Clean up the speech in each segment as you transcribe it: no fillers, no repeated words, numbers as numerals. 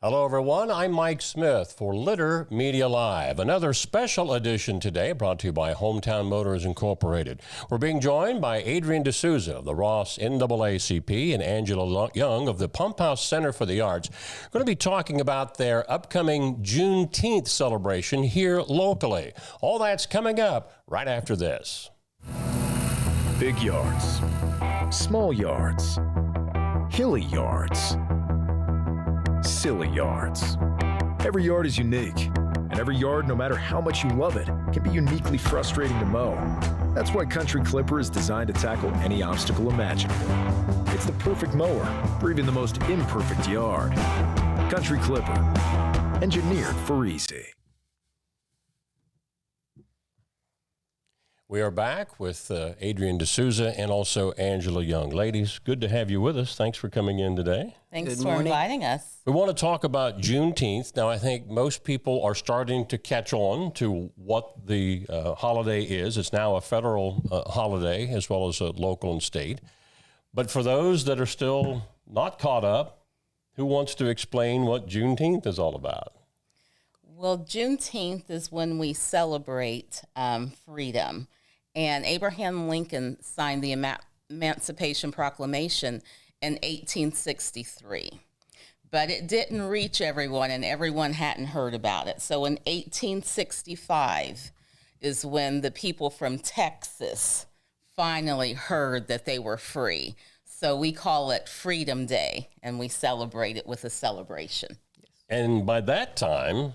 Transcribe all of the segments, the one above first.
Hello, everyone. I'm Mike Smith for Litter Media Live. Another special edition today brought to you by Hometown Motors Incorporated. We're being joined by Adrienne D'Souza of the Ross NAACP and Angela Young of the Pump House Center for the Arts. We're going to be talking about their upcoming Juneteenth celebration here locally. All that's coming up right after this. Big yards, small yards, hilly yards, silly yards. Every yard is unique, and every yard, no matter how much you love it, can be uniquely frustrating to mow. That's why Country Clipper is designed to tackle any obstacle imaginable. It's the perfect mower for even the most imperfect yard. Country Clipper, engineered for easy. We are back with Adrienne D'Souza and also Angela Young. Ladies, good to have you with us. Thanks for coming in today. Thanks for inviting us. We want to talk about Juneteenth. Now, I think most people are starting to catch on to what the holiday is. It's now a federal holiday as well as a local and state. But for those that are still not caught up, who wants to explain what Juneteenth is all about? Well, Juneteenth is when we celebrate freedom. And Abraham Lincoln signed the Emancipation Proclamation in 1863. But it didn't reach everyone, and everyone hadn't heard about it. So in 1865 is when the people from Texas finally heard that they were free. So we call it Freedom Day, and we celebrate it with a celebration. And by that time,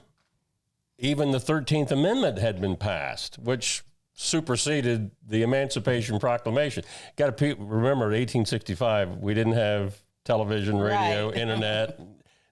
even the 13th Amendment had been passed, which superseded the Emancipation Proclamation. Got to remember, 1865, we didn't have television, radio, right. Internet.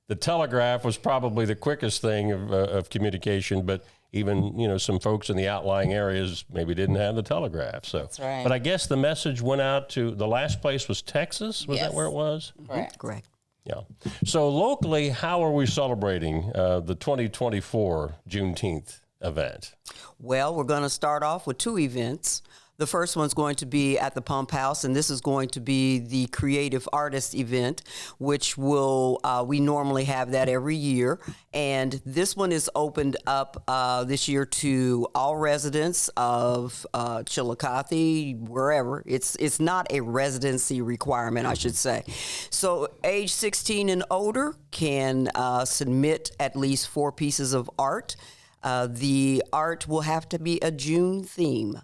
The telegraph was probably the quickest thing of communication, but even, some folks in the outlying areas maybe didn't have the telegraph. So, that's right. But I guess the message went out to, the last place was Texas? Was that where it was? Correct. Correct. Yeah. So locally, how are we celebrating the 2024 Juneteenth event? Well, we're going to start off with two events. The first one's going to be at the Pump House, and this is going to be the Creative Artist event, which we normally have that every year. And this one is opened up this year to all residents of Chillicothe, wherever. It's not a residency requirement, I should say. So age 16 and older can submit at least 4 pieces of art. The art will have to be a June theme.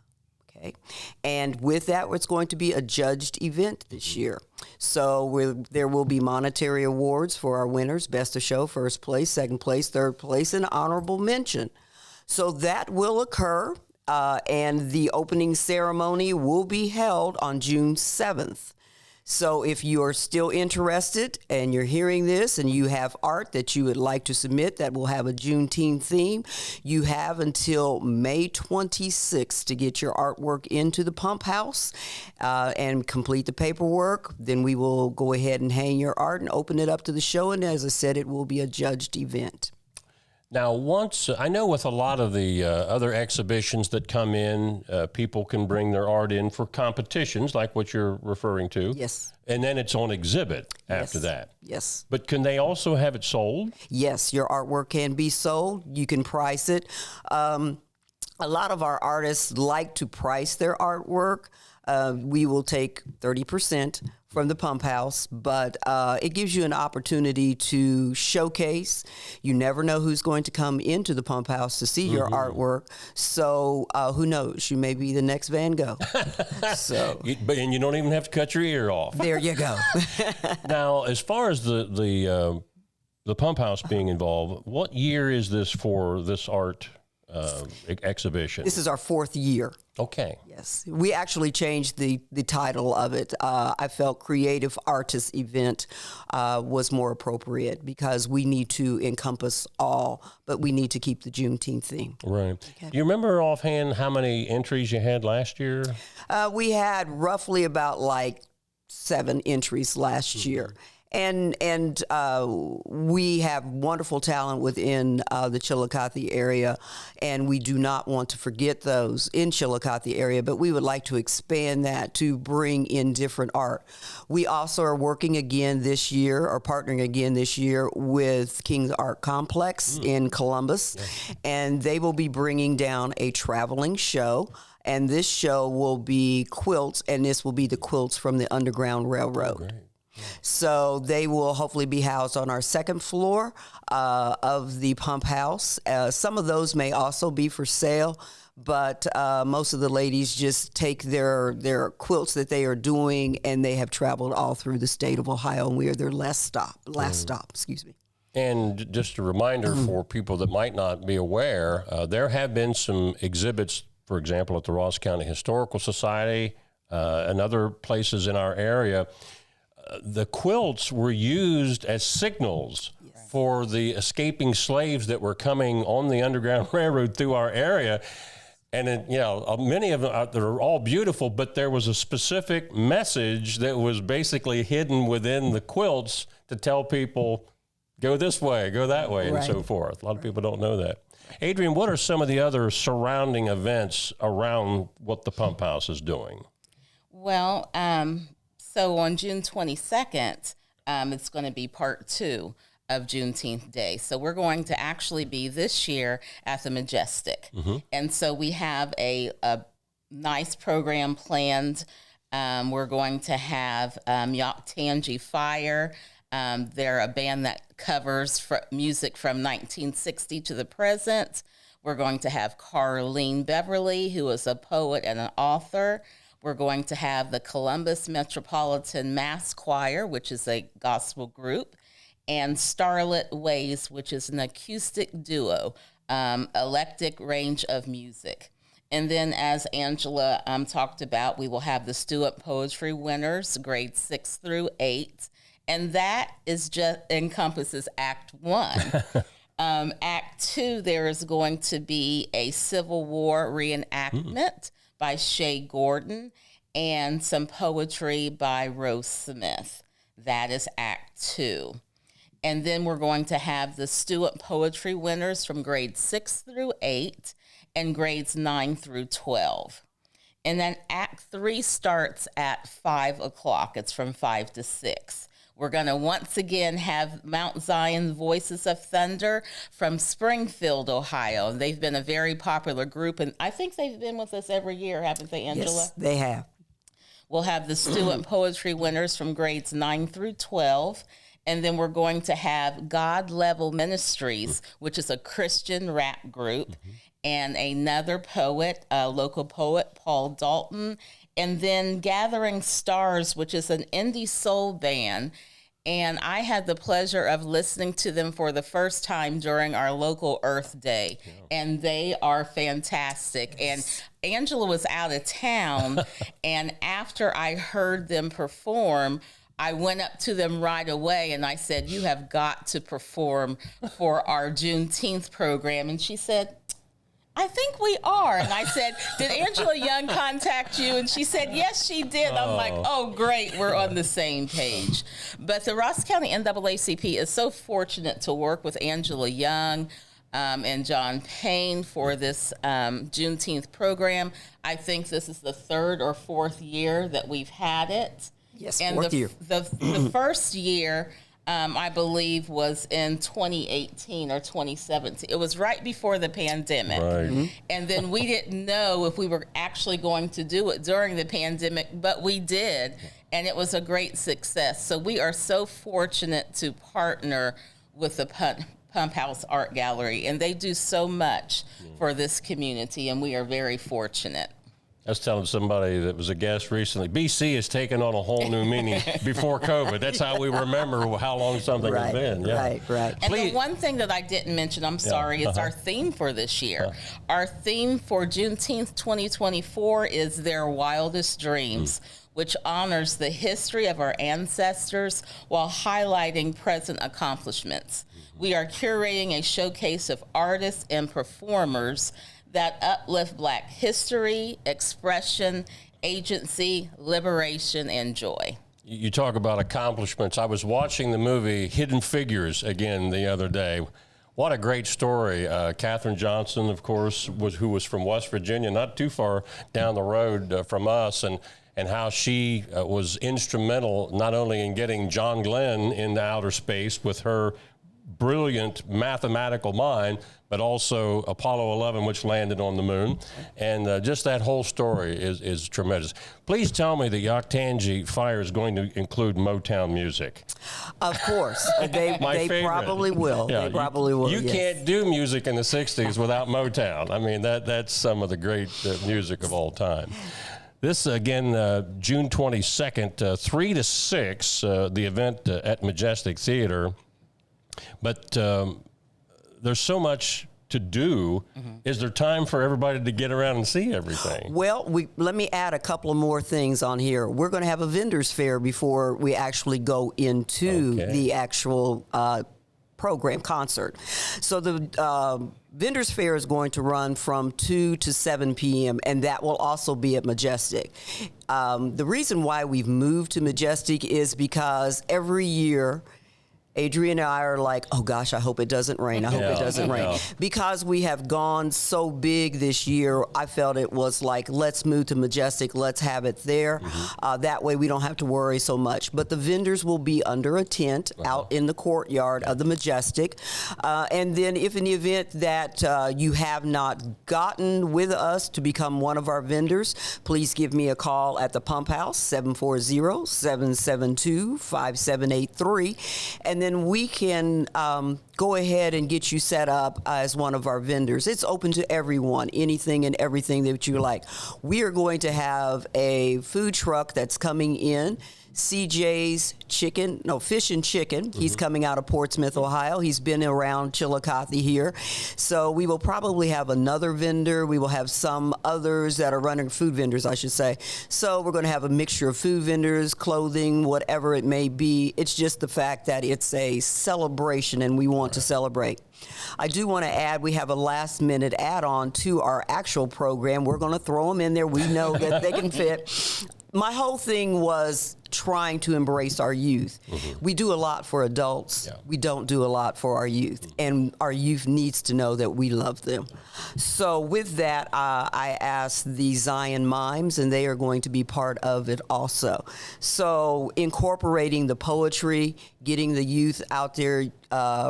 Okay. And with that, it's going to be a judged event this year. So there will be monetary awards for our winners, best of show, first place, second place, third place, and honorable mention. So that will occur, and the opening ceremony will be held on June 7th. So if you are still interested and you're hearing this and you have art that you would like to submit that will have a Juneteenth theme, you have until May 26th to get your artwork into the Pump House and complete the paperwork. Then we will go ahead and hang your art and open it up to the show. And as I said, it will be a judged event. Now, I know with a lot of the other exhibitions that come in, people can bring their art in for competitions, like what you're referring to. Yes. And then it's on exhibit after that. Yes. But can they also have it sold? Yes, your artwork can be sold. You can price it. A lot of our artists like to price their artwork. We will take 30% from the Pump House, but it gives you an opportunity to showcase. You never know who's going to come into the Pump House to see your artwork. So who knows? You may be the next Van Gogh. And you don't even have to cut your ear off. There you go. Now, as far as the Pump House being involved, what year is this for this art exhibition? This is our 4th year. Okay. Yes. We actually changed the title of it. I felt Creative Artist Event was more appropriate because we need to encompass all, but we need to keep the Juneteenth theme. Right. Okay. Do you remember offhand how many entries you had last year? We had roughly about 7 entries last year. And we have wonderful talent within the Chillicothe area, and we do not want to forget those in Chillicothe area, but we would like to expand that to bring in different art. We also are working again this year, or partnering again this year, with King's Art Complex in Columbus, and they will be bringing down a traveling show. And this show will be quilts, and this will be the quilts from the Underground Railroad. So they will hopefully be housed on our second floor of the pump house. Some of those may also be for sale, but most of the ladies just take their quilts that they are doing, and they have traveled all through the state of Ohio, and we are their last stop. Excuse me. And just a reminder for people that might not be aware, there have been some exhibits, for example, at the Ross County Historical Society and other places in our area. The quilts were used as signals for the escaping slaves that were coming on the Underground Railroad through our area. And, many of them are all beautiful, but there was a specific message that was basically hidden within the quilts to tell people, go this way, go that way, and so forth. A lot of people don't know that. Adrienne, what are some of the other surrounding events around what the pump house is doing? Well, so on June 22nd, it's going to be part 2 of Juneteenth Day. So we're going to actually be this year at the Majestic. And so we have a nice program planned. We're going to have Yaktanji Fire. They're a band that covers music from 1960 to the present. We're going to have Carlene Beverly, who is a poet and an author. We're going to have the Columbus Metropolitan Mass Choir, which is a gospel group, and Starlit Ways, which is an acoustic duo, eclectic range of music. And then, as Angela talked about, we will have the Stewart Poetry winners, grades 6 through 8, and that is just encompasses Act 1. Act 2, there is going to be a Civil War reenactment by Shay Gordon, and some poetry by Rose Smith. That is Act 2. And then we're going to have the Stewart Poetry winners from grades 6 through 8 and grades 9 through 12. And then Act 3 starts at 5 o'clock. It's from 5 to 6. We're going to once again have Mount Zion Voices of Thunder from Springfield, Ohio. They've been a very popular group, and I think they've been with us every year, haven't they, Angela? Yes, they have. We'll have the Stewart Poetry winners from grades 9 through 12, and then we're going to have God Level Ministries, which is a Christian rap group, and another poet, a local poet, Paul Dalton, and then Gathering Stars, which is an indie soul band. And I had the pleasure of listening to them for the first time during our local Earth Day. And they are fantastic. And Angela was out of town. And after I heard them perform, I went up to them right away and I said, you have got to perform for our Juneteenth program. And she said, I think we are. And I said, did Angela Young contact you? And she said, yes, she did. I'm like, oh, great. We're on the same page. But the Ross County NAACP is so fortunate to work with Angela Young and John Payne for this Juneteenth program. I think this is the 3rd or 4th year that we've had it. Yes, and 4th year. The first year, I believe, was in 2018 or 2017. It was right before the pandemic. Right. And then we didn't know if we were actually going to do it during the pandemic, but we did. And it was a great success. So we are so fortunate to partner with the Pump House Art Gallery. And they do so much for this community, and we are very fortunate. I was telling somebody that was a guest recently, BC has taken on a whole new meaning before COVID. That's how we remember how long something has been. Yeah. Right. And the one thing that I didn't mention, I'm sorry, is our theme for this year. Our theme for Juneteenth 2024 is Their Wildest Dreams, which honors the history of our ancestors while highlighting present accomplishments. We are curating a showcase of artists and performers that uplift Black history, expression, agency, liberation, and joy. You talk about accomplishments. I was watching the movie Hidden Figures again the other day. What a great story. Katherine Johnson, of course, who was from West Virginia, not too far down the road from us, and how she was instrumental not only in getting John Glenn into outer space with her brilliant mathematical mind, but also Apollo 11, which landed on the moon. And just that whole story is tremendous. Please tell me the Octangie Fire is going to include Motown music. Of course. They probably will. Yeah, they probably will. You yes. can't do music in the 60s without Motown. I mean, that's some of the great music of all time. This, again, June 22nd, 3 to 6, the event at Majestic Theater. But there's so much to do. Is there time for everybody to get around and see everything? Well, let me add a couple of more things on here. We're going to have a vendors fair before we actually go into the actual program concert. So the vendors fair is going to run from 2 to 7 p.m. and that will also be at Majestic. The reason why we've moved to Majestic is because every year Adrienne and I are like, oh gosh, I hope it doesn't rain. I hope it doesn't rain. Because we have gone so big this year, I felt it was like, let's move to Majestic. Let's have it there. That way we don't have to worry so much. But the vendors will be under a tent out in the courtyard of the Majestic. And then if in the event that you have not gotten with us to become one of our vendors, please give me a call at the Pump House, 740-772-5783. And then we can go ahead and get you set up as one of our vendors. It's open to everyone, anything and everything that you like. We are going to have a food truck that's coming in, CJ's Fish and Chicken. He's coming out of Portsmouth, Ohio. He's been around Chillicothe here. So we will probably have another vendor. We will have some others that are running food vendors, I should say. So we're going to have a mixture of food vendors, clothing, whatever it may be. It's just the fact that it's a celebration and we want to celebrate. I do want to add, we have a last minute add-on to our actual program. We're going to throw them in there. We know that they can fit. My whole thing was trying to embrace our youth. We do a lot for adults. We don't do a lot for our youth. And our youth needs to know that we love them. So with that, I asked the Zion Mimes, and they are going to be part of it also. So incorporating the poetry, getting the youth out there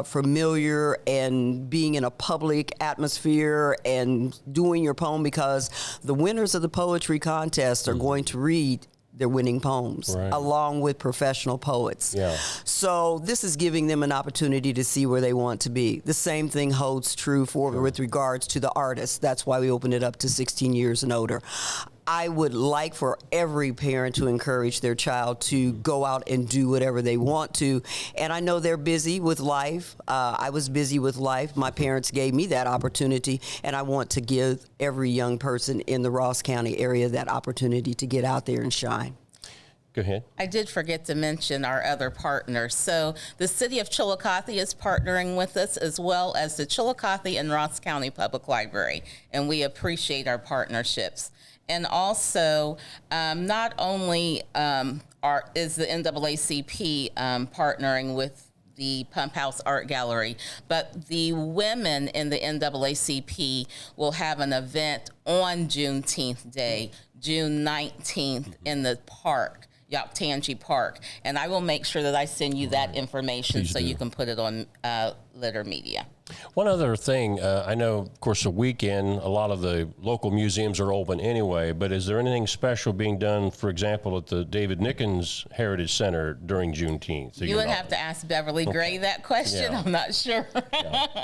familiar and being in a public atmosphere and doing your poem, because the winners of the poetry contest are going to read their winning poems along with professional poets. So this is giving them an opportunity to see where they want to be. The same thing holds true with regards to the artists. That's why we opened it up to 16 years and older. I would like for every parent to encourage their child to go out and do whatever they want to. And I know they're busy with life. I was busy with life. My parents gave me that opportunity, and I want to give every young person in the Ross County area that opportunity to get out there and shine. Go ahead. I did forget to mention our other partners. So the City of Chillicothe is partnering with us, as well as the Chillicothe and Ross County Public Library, and we appreciate our partnerships. And also, not only is the NAACP partnering with the Pump House Art Gallery, but the women in the NAACP will have an event on Juneteenth Day, June 19th, in the park, Octangie Park. And I will make sure that I send you that information so you can put it on Litter Media. One other thing, I know, of course, the weekend, a lot of the local museums are open anyway, but is there anything special being done, for example, at the David Nickens Heritage Center during Juneteenth? You would have to ask Beverly Gray that question. I'm not sure.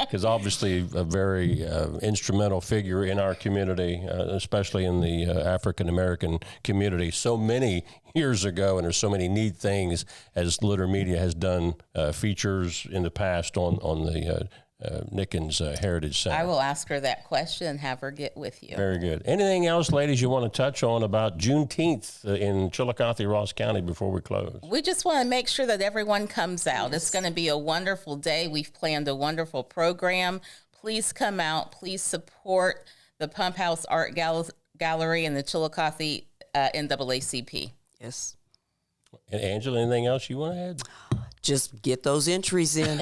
Because obviously a very instrumental figure in our community, especially in the African-American community. So many years ago, and there's so many neat things, as Litter Media has done features in the past on the Nickens Heritage Center. I will ask her that question and have her get with you. Very good. Anything else, ladies, you want to touch on about Juneteenth in Chillicothe, Ross County before we close? We just want to make sure that everyone comes out. It's going to be a wonderful day. We've planned a wonderful program. Please come out. Please support the Pump House Art Gallery and the Chillicothe NAACP. Yes. And Angela, anything else you want to add? Just get those entries in,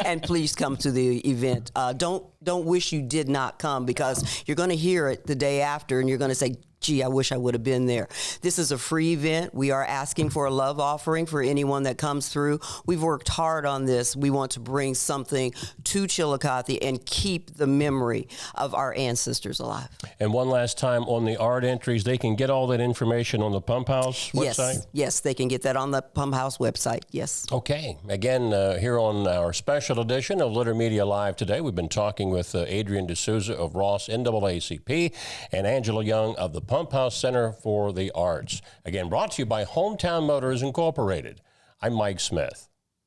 and please come to the event. Don't wish you did not come, because you're going to hear it the day after, and you're going to say, gee, I wish I would have been there. This is a free event. We are asking for a love offering for anyone that comes through. We've worked hard on this. We want to bring something to Chillicothe and keep the memory of our ancestors alive. And one last time on the art entries, they can get all that information on the Pump House website? Yes, they can get that on the Pump House website, yes. Okay. Again, here on our special edition of Litter Media Live today, we've been talking with Adrienne D'Souza of Ross NAACP and Angela Young of the Pump House Center for the Arts. Again, brought to you by Hometown Motors Incorporated. I'm Mike Smith.